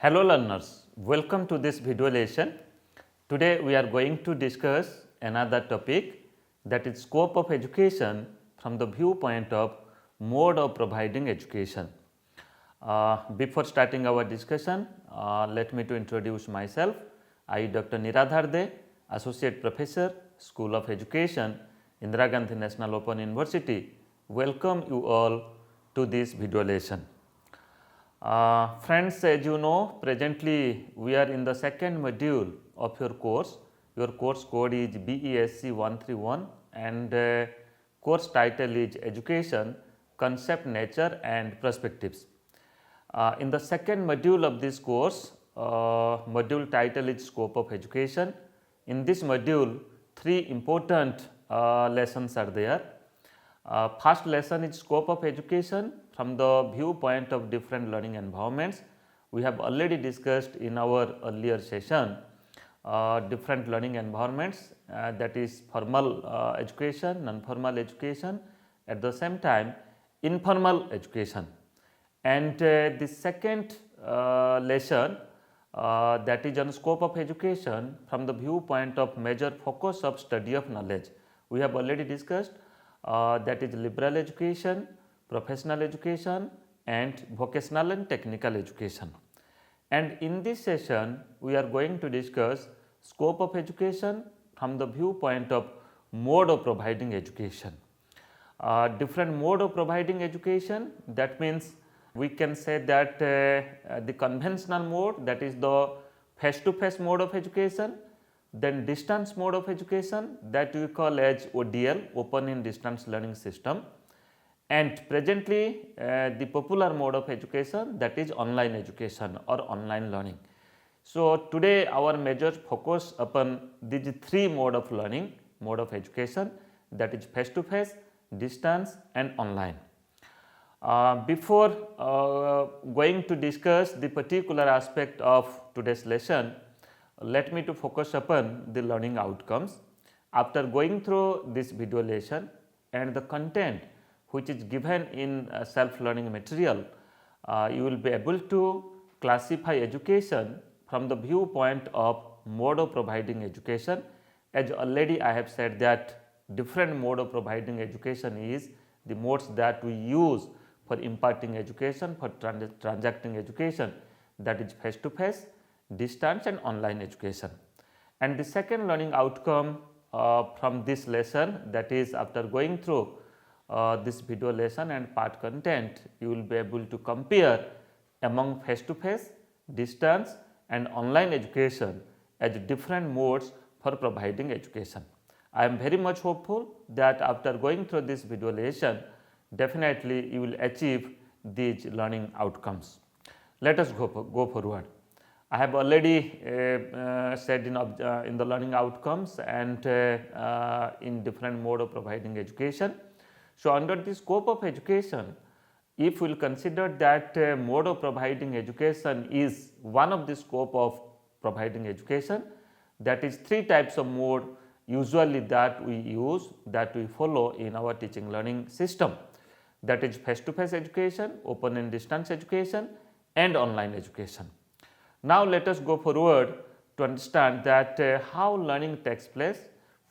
Hello learners, welcome to this video lesson. Today we are going to discuss another topic, that is scope of education from the viewpoint of mode of providing education. Before starting our discussion, let me to introduce myself. I Dr. Niradhar De, Associate Professor, School of Education, Indira Gandhi National Open University, welcome you all to this video lesson. Friends, as you know, presently we are in the second module of your course. Your course code is BESC 131 and course title is Education, Concept, Nature and Perspectives. In the second module of this course, module title is Scope of Education. In this module, three important lessons are there. First lesson is Scope of Education from the viewpoint of different learning environments. We have already discussed in our earlier session different learning environments, that is formal education, non-formal education, at the same time informal education. And the second lesson, that is on scope of education from the viewpoint of major focus of study of knowledge. We have already discussed that is liberal education, professional education and vocational and technical education. And in this session, we are going to discuss scope of education from the viewpoint of mode of providing education. Different mode of providing education, that means we can say that the conventional mode, that is the face-to-face mode of education, then distance mode of education, that we call as ODL, Open in Distance Learning System, and presently the popular mode of education, that is online education or online learning. So, today our major focus upon these three mode of learning, mode of education, that is face to face, distance and online. Before going to discuss the particular aspect of today's lesson, let me to focus upon the learning outcomes. After going through this video lesson and the content which is given in self-learning material, you will be able to classify education from the viewpoint of mode of providing education. As already I have said that different mode of providing education is the modes that we use for imparting education, for transacting education, that is face to face, distance and online education. And the second learning outcome from this lesson, that is after going through this video lesson and part content, you will be able to compare among face to face, distance and online education as different modes for providing education. I am very much hopeful that after going through this video lesson, definitely you will achieve these learning outcomes. Let us go forward. I have already said in the learning outcomes and in different mode of providing education. So, under the scope of education, if we will consider that mode of providing education is one of the scope of providing education, that is three types of mode usually that we use, that we follow in our teaching learning system, that is face to face education, open and distance education and online education. Now, let us go forward to understand that how learning takes place,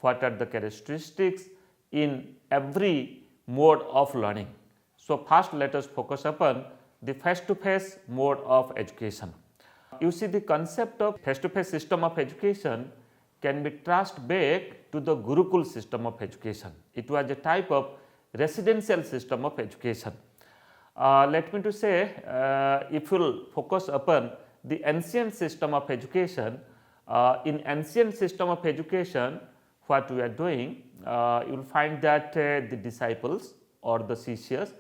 what are the characteristics in every mode of learning. So, first let us focus upon the face to face mode of education. You see, the concept of face to face system of education can be traced back to the Gurukul system of education. It was a type of residential system of education. Let me to say, if you will focus upon the ancient system of education, in ancient system of education, what we are doing, you will find that the disciples or the sishyas,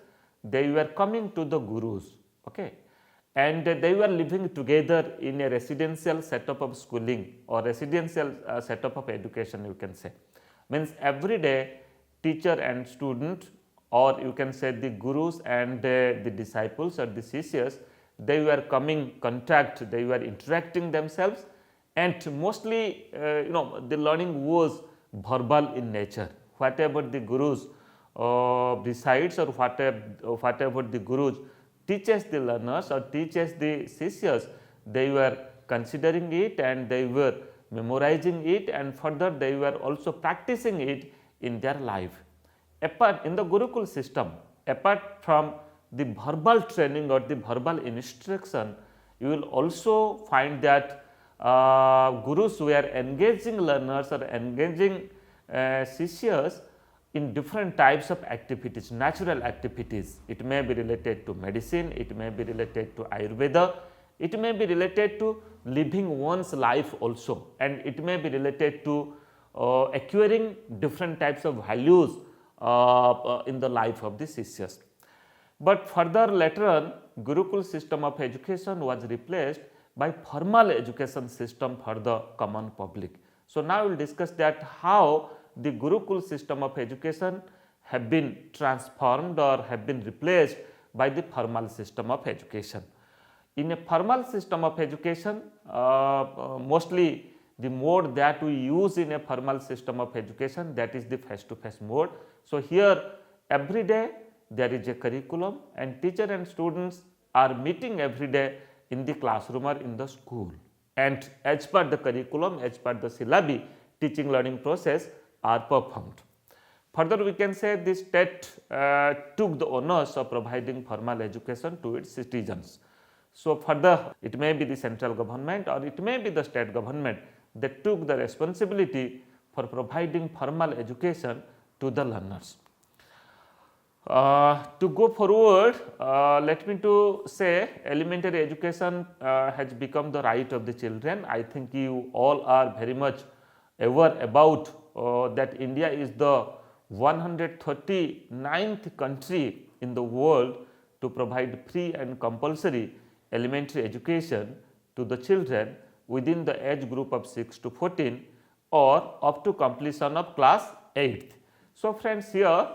they were coming to the gurus, okay, and they were living together in a residential setup of schooling or residential setup of education, you can say. Means every day teacher and student, or you can say the gurus and the disciples or the sishyas, they were coming contact, they were interacting themselves, and mostly the learning was verbal in nature. Whatever the gurus decides or whatever the gurus teaches the learners or teaches the sishyas, they were considering it and they were memorizing it, and further they were also practicing it in their life. Apart in the Gurukul system, apart from the verbal training or the verbal instruction, you will also find that gurus were engaging learners or engaging sishyas in different types of activities, natural activities. It may be related to medicine, it may be related to Ayurveda, it may be related to living one's life also, and it may be related to acquiring different types of values in the life of the sishyas. But further later on, Gurukul system of education was replaced by formal education system for the common public. So now we will discuss that how the Gurukul system of education have been transformed or have been replaced by the formal system of education. In a formal system of education, mostly the mode that we use in a formal system of education, that is the face-to-face mode. So here every day there is a curriculum and teacher and students are meeting every day in the classroom or in the school, and as per the curriculum, as per the syllabi, teaching learning process are performed. Further, we can say the state took the onus of providing formal education to its citizens. So further, it may be the central government or it may be the state government that took the responsibility for providing formal education to the learners. To go forward, let me to say elementary education has become the right of the children. I think you all are very much aware about that India is the 139th country in the world to provide free and compulsory elementary education to the children within the age group of 6 to 14 or up to completion of class 8th. So friends, here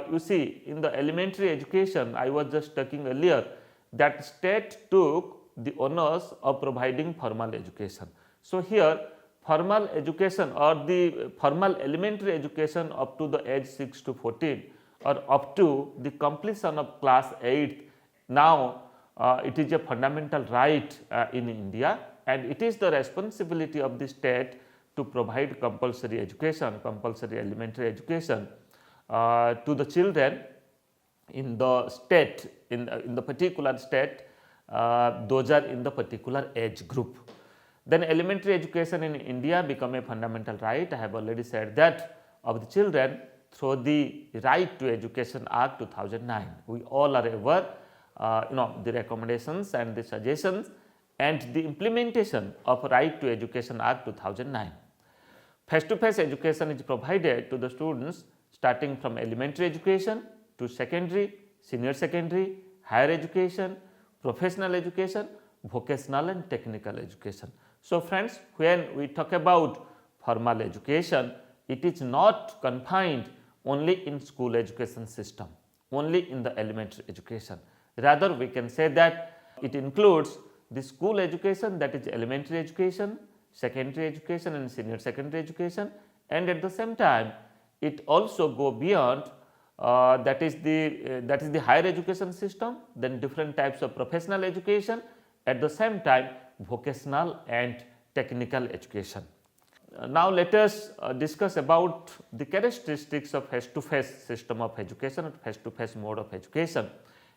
you see in the elementary education, I was just talking earlier that state took the onus of providing formal education. So here formal education or the formal elementary education up to the age 6 to 14 or up to the completion of class 8, now it is a fundamental right in India, and it is the responsibility of the state to provide compulsory education, compulsory elementary education to the children in the state, in the particular state, those are in the particular age group. Then elementary education in India become a fundamental right. I have already said that of the children through the Right to Education Act 2009. We all are aware, the recommendations and the suggestions and the implementation of Right to Education Act 2009. Face-to-face education is provided to the students starting from elementary education to secondary, senior secondary, higher education, professional education, vocational and technical education. So friends, when we talk about formal education, it is not confined only in school education system, only in the elementary education. Rather, we can say that it includes the school education, that is elementary education, secondary education and senior secondary education, and at the same time it also go beyond that is the higher education system, then different types of professional education, at the same time vocational and technical education. Now let us discuss about the characteristics of face-to-face system of education or face-to-face mode of education.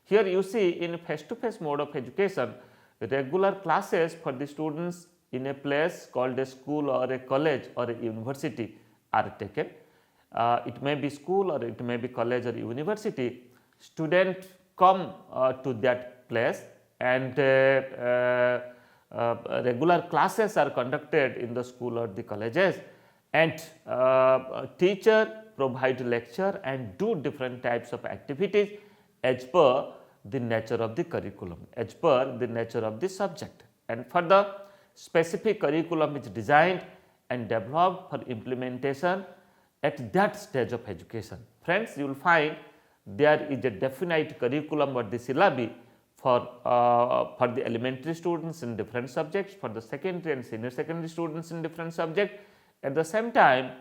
Here you see in face-to-face mode of education, regular classes for the students in a place called a school or a college or a university are taken. It may be school or it may be college or university. Students come to that place and regular classes are conducted in the school or the colleges, and teacher provide lecture and do different types of activities as per the nature of the curriculum, as per the nature of the subject, and further specific curriculum is designed and developed for implementation at that stage of education. Friends, you will find there is a definite curriculum or the syllabi for the elementary students in different subjects, for the secondary and senior secondary students in different subjects. At the same time,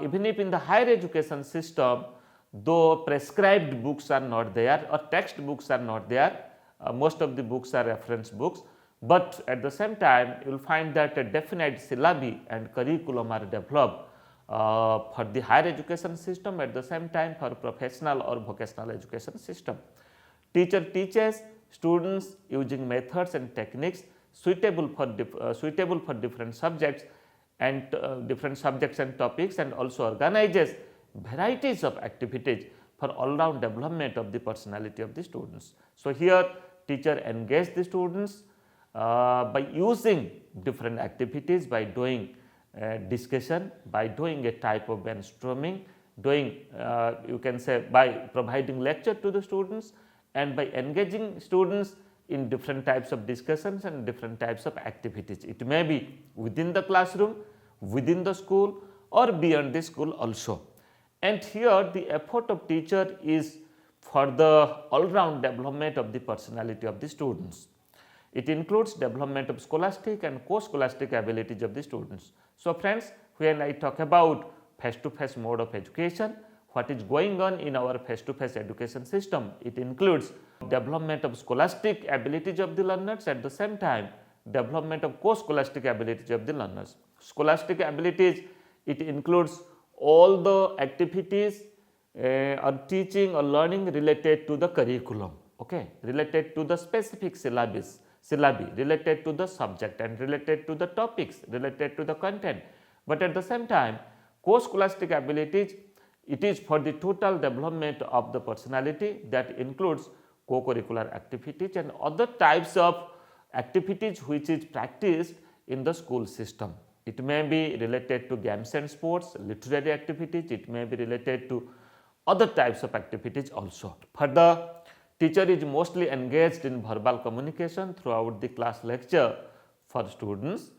even if in the higher education system, though prescribed books are not there or textbooks are not there, most of the books are reference books, but at the same time you will find that a definite syllabi and curriculum are developed for the higher education system, at the same time for professional or vocational education system. Teacher teaches students using methods and techniques suitable for different subjects and topics, and also organizes varieties of activities for all round development of the personality of the students. So, here teacher engage the students by using different activities, by doing discussion, by doing a type of brainstorming, doing you can say by providing lecture to the students, and by engaging students in different types of discussions and different types of activities. It may be within the classroom, within the school, or beyond the school also. And here the effort of teacher is for the all round development of the personality of the students. It includes development of scholastic and co-scholastic abilities of the students. So, friends, when I talk about face to face mode of education, what is going on in our face to face education system, it includes development of scholastic abilities of the learners, at the same time development of co-scholastic abilities of the learners. Scholastic abilities, it includes all the activities or teaching or learning related to the curriculum, okay, related to the specific syllabi, related to the subject and related to the topics, related to the content. But at the same time, co-scholastic abilities, it is for the total development of the personality, that includes co-curricular activities and other types of activities which is practiced in the school system. It may be related to games and sports, literary activities, it may be related to other types of activities also. Further, teacher is mostly engaged in verbal communication throughout the class lecture for students.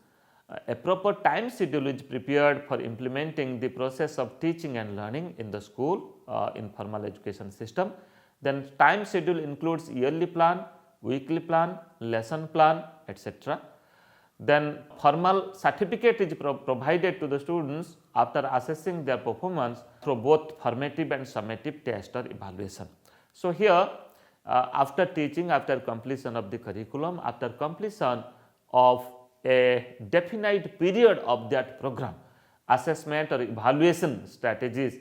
A proper time schedule is prepared for implementing the process of teaching and learning in the school in formal education system. Then time schedule includes yearly plan, weekly plan, lesson plan, etc. Then formal certificate is provided to the students after assessing their performance through both formative and summative test or evaluation. So, here after teaching, after completion of the curriculum, after completion of a definite period of that program, assessment or evaluation strategies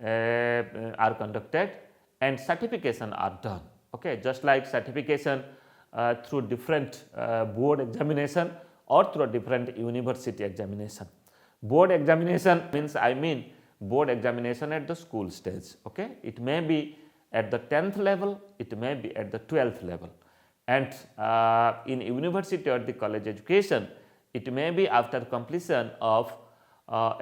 are conducted and certification are done. Okay, just like certification through different board examination or through a different university examination. Board examination means board examination at the school stage. Okay, it may be at the 10th level, it may be at the 12th level, and in university or the college education, it may be after completion of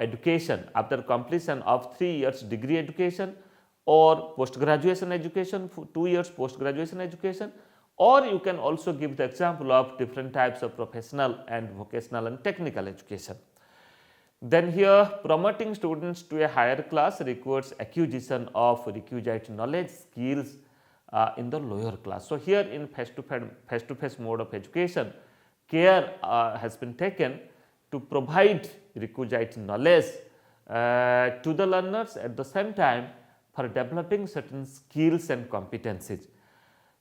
education, after completion of 3 years degree education or post graduation education, 2 years post graduation education, or you can also give the example of different types of professional and vocational and technical education. Then here promoting students to a higher class requires acquisition of requisite knowledge, skills in the lower class. So, here in face to face mode of education, care has been taken to provide requisite knowledge to the learners, at the same time for developing certain skills and competencies.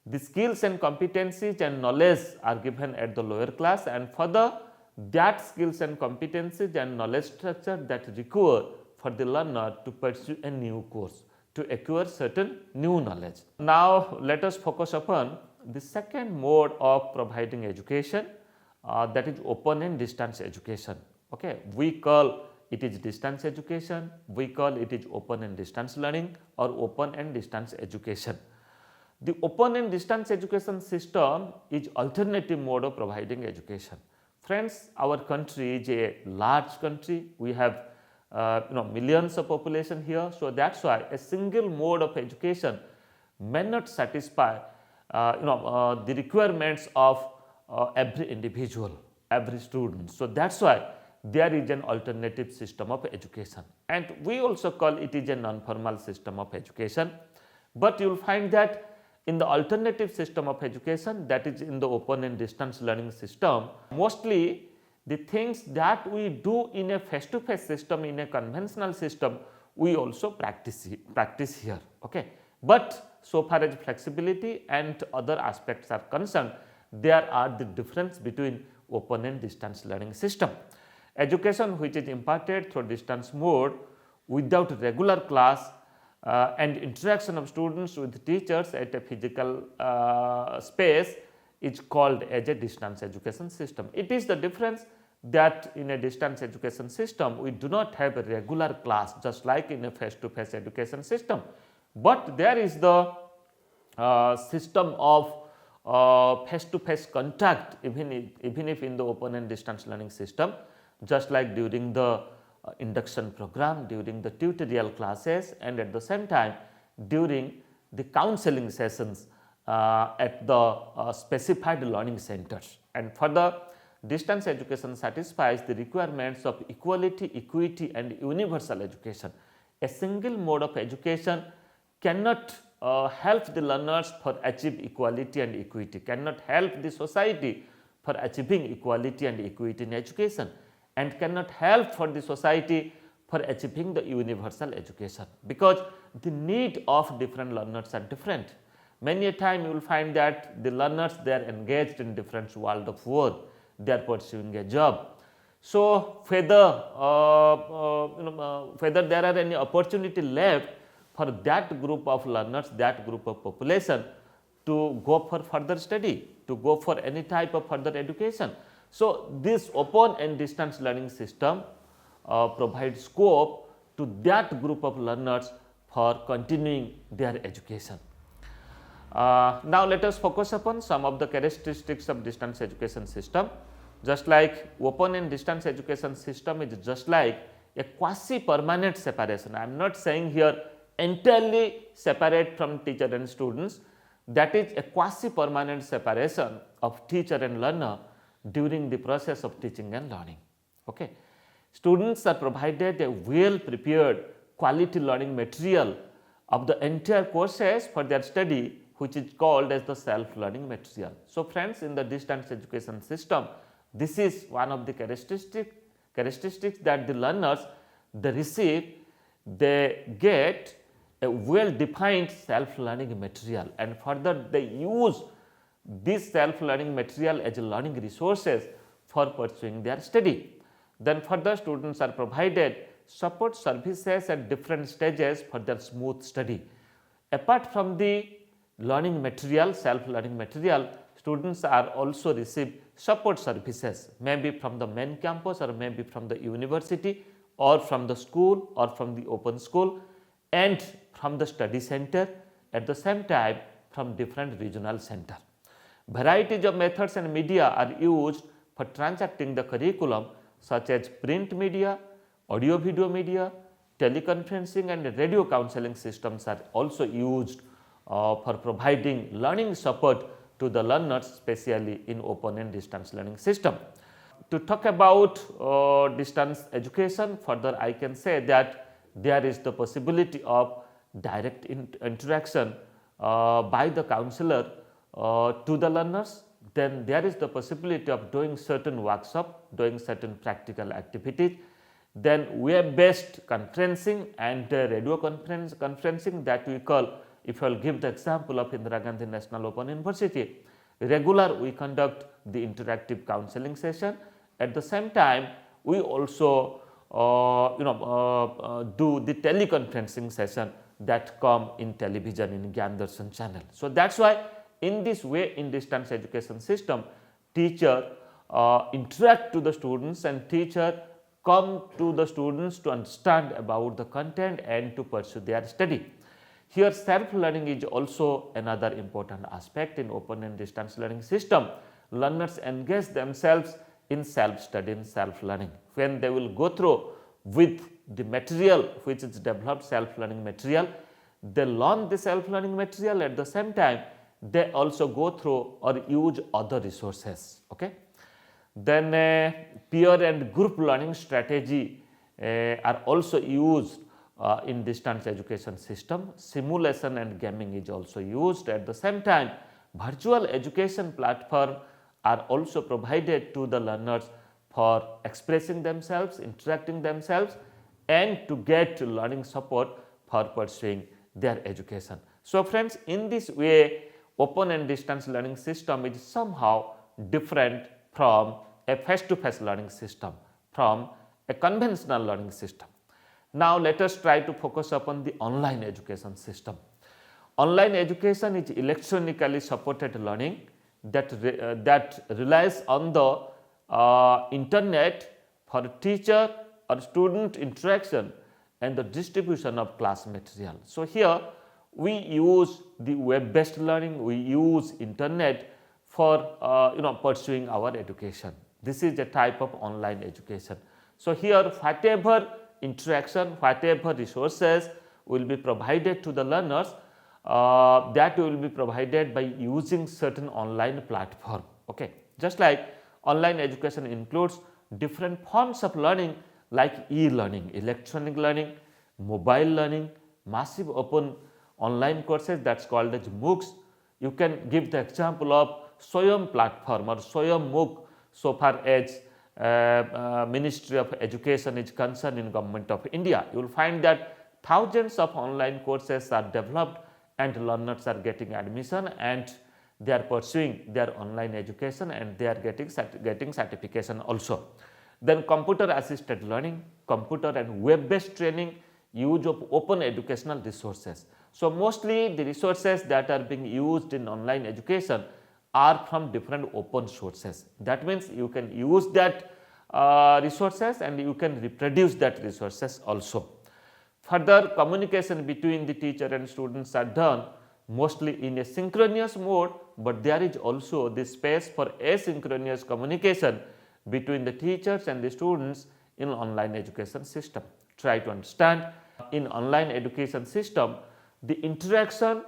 The skills and competencies and knowledge are given at the lower class, and further that skills and competencies and knowledge structure that require for the learner to pursue a new course, to acquire certain new knowledge. Now, let us focus upon the second mode of providing education, that is open and distance education. Okay, we call it is distance education, we call it is open and distance learning or open and distance education. The open and distance education system is alternative mode of providing education. Friends, our country is a large country, we have millions of population here. So, that is why a single mode of education may not satisfy the requirements of every individual, every student. So, that is why there is an alternative system of education, and we also call it is a non-formal system of education. But you will find that in the alternative system of education, that is in the open and distance learning system, mostly the things that we do in a face to face system, in a conventional system, we also practice here. Okay. But so far as flexibility and other aspects are concerned, there are the difference between open and distance learning system. Education which is imparted through distance mode without regular class and interaction of students with teachers at a physical space is called as a distance education system. It is the difference that in a distance education system we do not have a regular class just like in a face-to-face education system, but there is the system of face-to-face contact even if in the open and distance learning system, just like during the induction program, during the tutorial classes, and at the same time during the counseling sessions at the specified learning centers. And further, distance education satisfies the requirements of equality, equity and universal education. A single mode of education cannot help the learners for achieve equality and equity, cannot help the society for achieving equality and equity in education, and cannot help for the society for achieving the universal education, because the need of different learners are different. Many a time you will find that the learners, they are engaged in different world of work, they are pursuing a job. So, whether there are any opportunity left for that group of learners, that group of population to go for further study, to go for any type of further education. So, this open and distance learning system provides scope to that group of learners for continuing their education. Now, let us focus upon some of the characteristics of distance education system. Just like open and distance education system is just like a quasi permanent separation. I am not saying here entirely separate from teacher and students, that is a quasi permanent separation of teacher and learner during the process of teaching and learning. Okay. Students are provided a well prepared quality learning material of the entire courses for their study, which is called as the self learning material. So, friends, in the distance education system, this is one of the characteristics that the learners, they receive, they get a well defined self learning material, and further they use this self learning material as a learning resources for pursuing their study. Then further, students are provided support services at different stages for their smooth study. Apart from the learning material, self learning material, students are also receive support services, maybe from the main campus or maybe from the university or from the school or from the open school and from the study center, at the same time from different regional center. Varieties of methods and media are used for transacting the curriculum, such as print media, audio video media, teleconferencing and radio counseling systems are also used for providing learning support to the learners, especially in open and distance learning system. To talk about distance education, further I can say that there is the possibility of direct interaction by the counselor to the learners. Then there is the possibility of doing certain workshop, doing certain practical activities. Then web based conferencing and radio conferencing that we call, if I will give the example of Indira Gandhi National Open University, regular we conduct the interactive counseling session. At the same time, we also do the teleconferencing session that come in television in Gyan Darshan channel. So, that is why in this way, in distance education system, teacher interact to the students and teacher come to the students to understand about the content and to pursue their study. Here self learning is also another important aspect in open and distance learning system. Learners engage themselves in self study, in self learning. When they will go through with the material which is developed self learning material, they learn the self learning material, at the same time they also go through or use other resources. Okay. Then peer and group learning strategy are also used in distance education system. Simulation and gaming is also used. At the same time, virtual education platform are also provided to the learners for expressing themselves, interacting themselves and to get learning support for pursuing their education. So, friends, in this way open and distance learning system is somehow different from a face-to-face learning system, from a conventional learning system. Now, let us try to focus upon the online education system. Online education is electronically supported learning that relies on the internet for teacher or student interaction and the distribution of class material. So, here we use the web based learning, we use internet for pursuing our education. This is a type of online education. So, here whatever interaction, whatever resources will be provided to the learners, that will be provided by using certain online platform. Okay. Just like online education includes different forms of learning like e-learning, electronic learning, mobile learning, massive open online courses that is called as MOOCs. You can give the example of Swayam platform or Swayam MOOC so far as Ministry of Education is concerned in Government of India. You will find that thousands of online courses are developed and learners are getting admission and they are pursuing their online education and they are getting certification also. Then computer assisted learning, computer and web based training, use of open educational resources. So, mostly the resources that are being used in online education are from different open sources. That means you can use that resources and you can reproduce that resources also. Further, communication between the teacher and students are done mostly in a synchronous mode, but there is also the space for asynchronous communication between the teachers and the students in online education system. Try to understand, in online education system, the interaction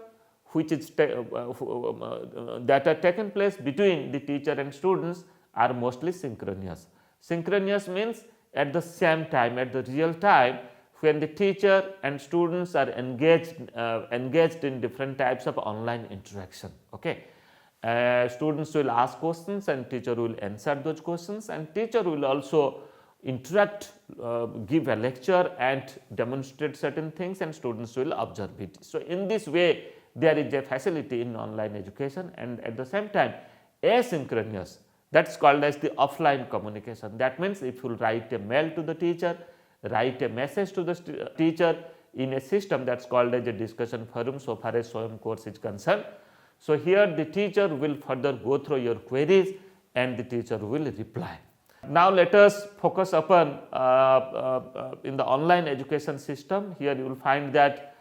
which is that are taken place between the teacher and students are mostly synchronous. Synchronous means at the same time, at the real time, when the teacher and students are engaged in different types of online interaction. Okay. Students will ask questions and teacher will answer those questions, and teacher will also interact, give a lecture and demonstrate certain things and students will observe it. So, in this way there is a facility in online education, and at the same time asynchronous, that is called as the offline communication. That means if you write a mail to the teacher, write a message to the teacher in a system that is called as a discussion forum so far as Swayam course is concerned. So, here the teacher will further go through your queries and the teacher will reply. Now, let us focus upon in the online education system. Here you will find that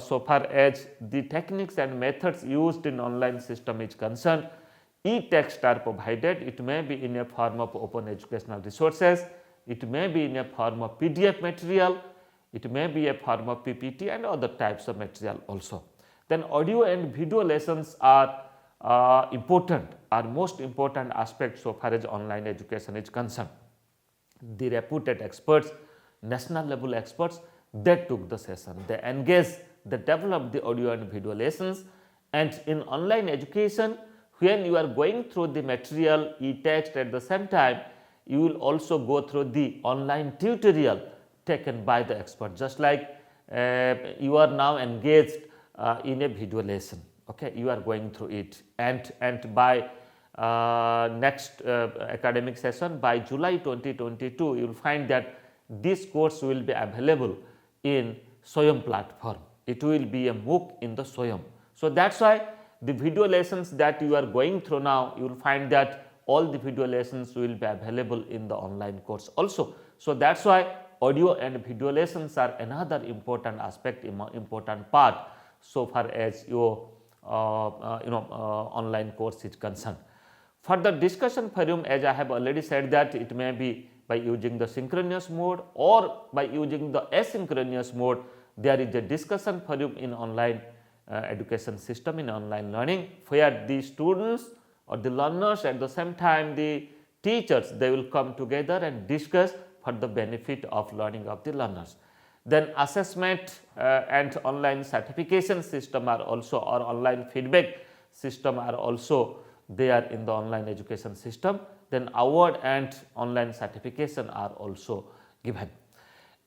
so far as the techniques and methods used in online system is concerned, e-text are provided. It may be in a form of open educational resources, it may be in a form of PDF material, it may be a form of PPT and other types of material also. Then audio and video lessons are most important aspect so far as online education is concerned. The reputed experts, national level experts, they took the session, they engaged, they developed the audio and video lessons. And in online education, when you are going through the material e-text, at the same time you will also go through the online tutorial taken by the expert, just like you are now engaged in a video lesson. Okay, you are going through it, and by next academic session, by July 2022, you will find that this course will be available in Swayam platform. It will be a MOOC in the Swayam. So, that is why the video lessons that you are going through now, you will find that all the video lessons will be available in the online course also. So, that is why audio and video lessons are another important aspect, important part so far as your online course is concerned. Further discussion forum, as I have already said, that it may be by using the synchronous mode or by using the asynchronous mode. There is a discussion forum in online education system, in online learning, where the students or the learners, at the same time the teachers, they will come together and discuss for the benefit of learning of the learners. Then assessment and online certification system are also, or online feedback system are also there in the online education system. Then award and online certification are also given.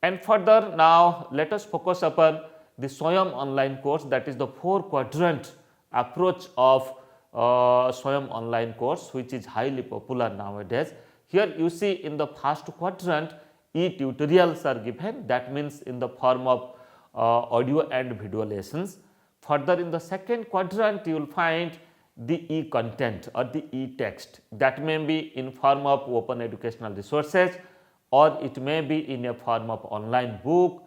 And further, now let us focus upon the Swayam online course, that is the 4 quadrant approach of Swayam online course, which is highly popular nowadays. Here you see in the first quadrant e-tutorials are given, that means in the form of audio and video lessons. Further, in the second quadrant you will find the e-content or the e-text, that may be in form of open educational resources, or it may be in a form of online book,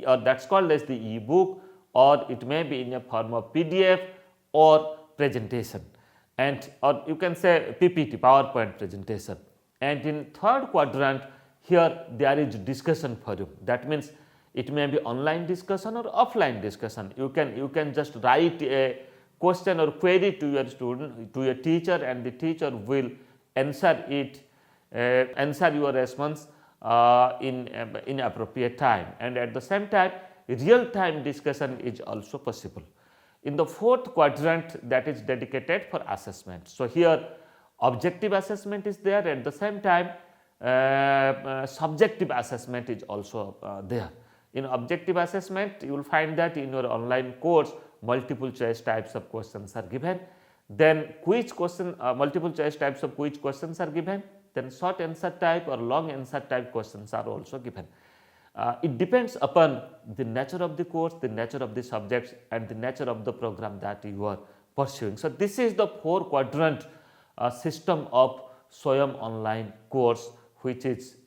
or that is called as the e-book, or it may be in a form of PDF or presentation, and or you can say PPT, PowerPoint presentation. And in third quadrant, here there is discussion forum, that means it may be online discussion or offline discussion. You can just write a question or query to your student, to your teacher, and the teacher will answer it, answer your response in appropriate time, and at the same time real time discussion is also possible. In the fourth quadrant, that is dedicated for assessment. So, here objective assessment is there, at the same time subjective assessment is also there. In objective assessment, you will find that in your online course multiple choice types of questions are given, then quiz question, multiple choice types of quiz questions are given, then short answer type or long answer type questions are also given. It depends upon the nature of the course, the nature of the subjects, and the nature of the program that you are pursuing. So, this is the 4 quadrant system of Swayam online course, which is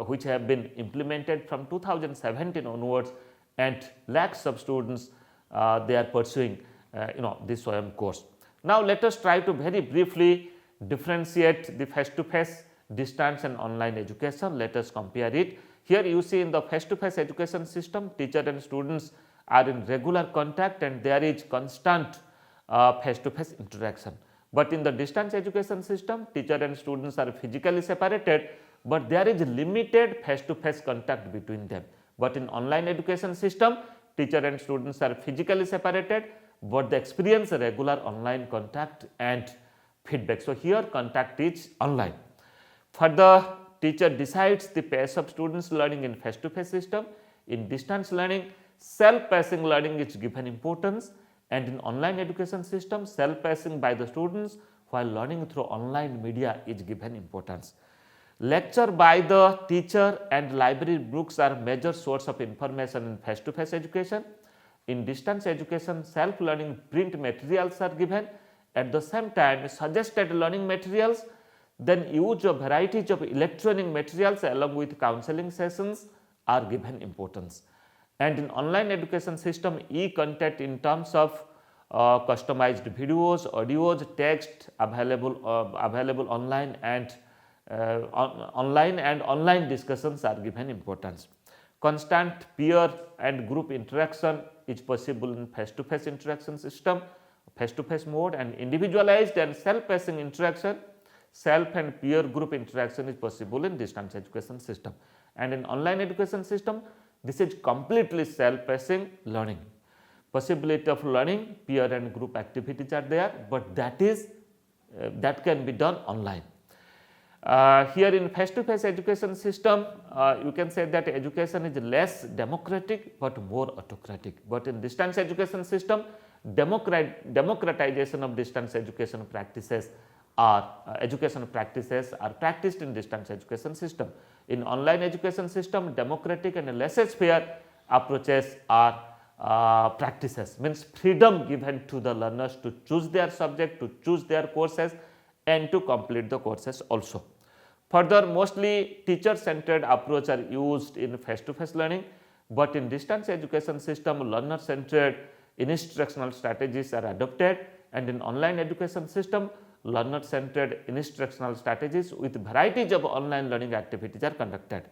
which have been implemented from 2017 onwards, and lakhs of students they are pursuing this Swayam course. Now, let us try to very briefly differentiate the face to face, distance and online education. Let us compare it. Here you see in the face to face education system, teacher and students are in regular contact and there is constant face to face interaction. But in the distance education system, teacher and students are physically separated, but there is limited face to face contact between them. But in online education system, teacher and students are physically separated, but they experience a regular online contact and feedback. So, here contact is online. Further, teacher decides the pace of students learning in face to face system. In distance learning, self-pacing learning is given importance, and in online education system, self-pacing by the students while learning through online media is given importance. Lecture by the teacher and library books are major source of information in face to face education. In distance education, self-learning print materials are given. At the same time, suggested learning materials, then use of varieties of electronic materials along with counseling sessions are given importance. And in online education system, e-content in terms of customized videos, audios, text available online, and online discussions are given importance. Constant peer and group interaction is possible in face to face interaction system, face to face mode, and individualized and self-pacing interaction, self and peer group interaction is possible in distance education system. And in online education system, this is completely self-pacing learning. Possibility of learning, peer and group activities are there, but that can be done online. Here in face to face education system, you can say that education is less democratic but more autocratic, but in distance education system, democratization of distance education practices are practiced in distance education system. In online education system, democratic and laissez-faire approaches are practices, means freedom given to the learners to choose their subject, to choose their courses, and to complete the courses also. Further, mostly teacher centered approach are used in face to face learning, but in distance education system, learner centered instructional strategies are adopted, and in online education system, learner centered instructional strategies with varieties of online learning activities are conducted.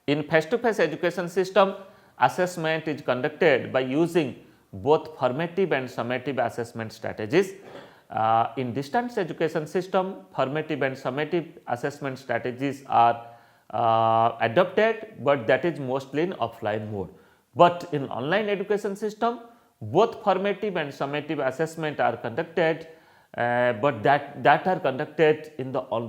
In face to face education system, assessment is conducted by using both formative and summative assessment strategies. In distance education system, formative and summative assessment strategies are adopted, but that is mostly in offline mode. But in online education system, both formative and summative assessment are conducted, but that are conducted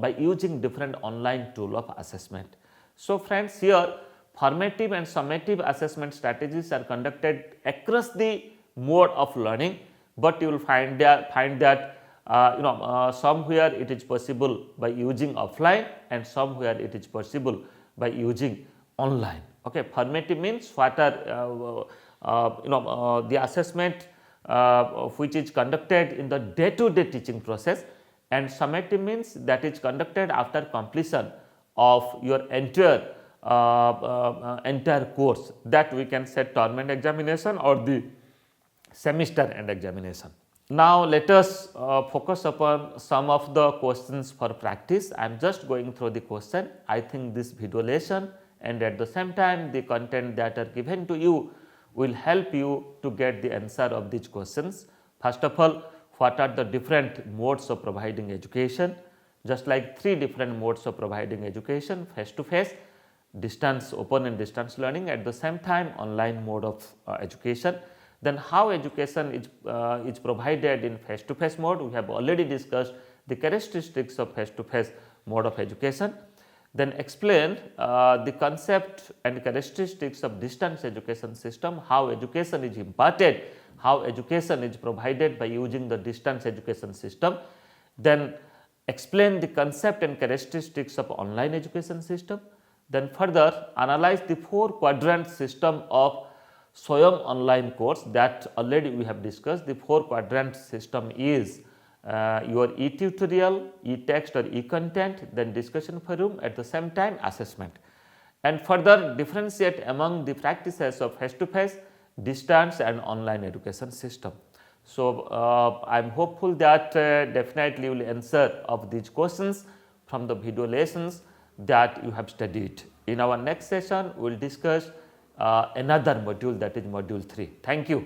by using different online tool of assessment. So, friends, here formative and summative assessment strategies are conducted across the mode of learning, but you will find that somewhere it is possible by using offline and somewhere it is possible by using online. Okay, formative means what are the assessment which is conducted in the day-to-day teaching process, and summative means that is conducted after completion of your entire course, that we can say term end examination or the semester end examination. Now, let us focus upon some of the questions for practice. I am just going through the question. I think this video lesson and at the same time the content that are given to you will help you to get the answer of these questions. First of all, what are the different modes of providing education? Just like 3 different modes of providing education: face to face, distance, open and distance learning, at the same time online mode of education. Then how education is provided in face to face mode? We have already discussed the characteristics of face to face mode of education. Then explain the concept and characteristics of distance education system, how education is imparted, how education is provided by using the distance education system. Then explain the concept and characteristics of online education system. Then further analyze the 4 quadrant system of Swayam online course that already we have discussed. The 4 quadrant system is your e-tutorial, e-text or e-content, then discussion forum, at the same time assessment, and further differentiate among the practices of face to face, distance and online education system. So, I am hopeful that definitely you will answer of these questions from the video lessons that you have studied. In our next session, we will discuss another module, that is module 3. Thank you.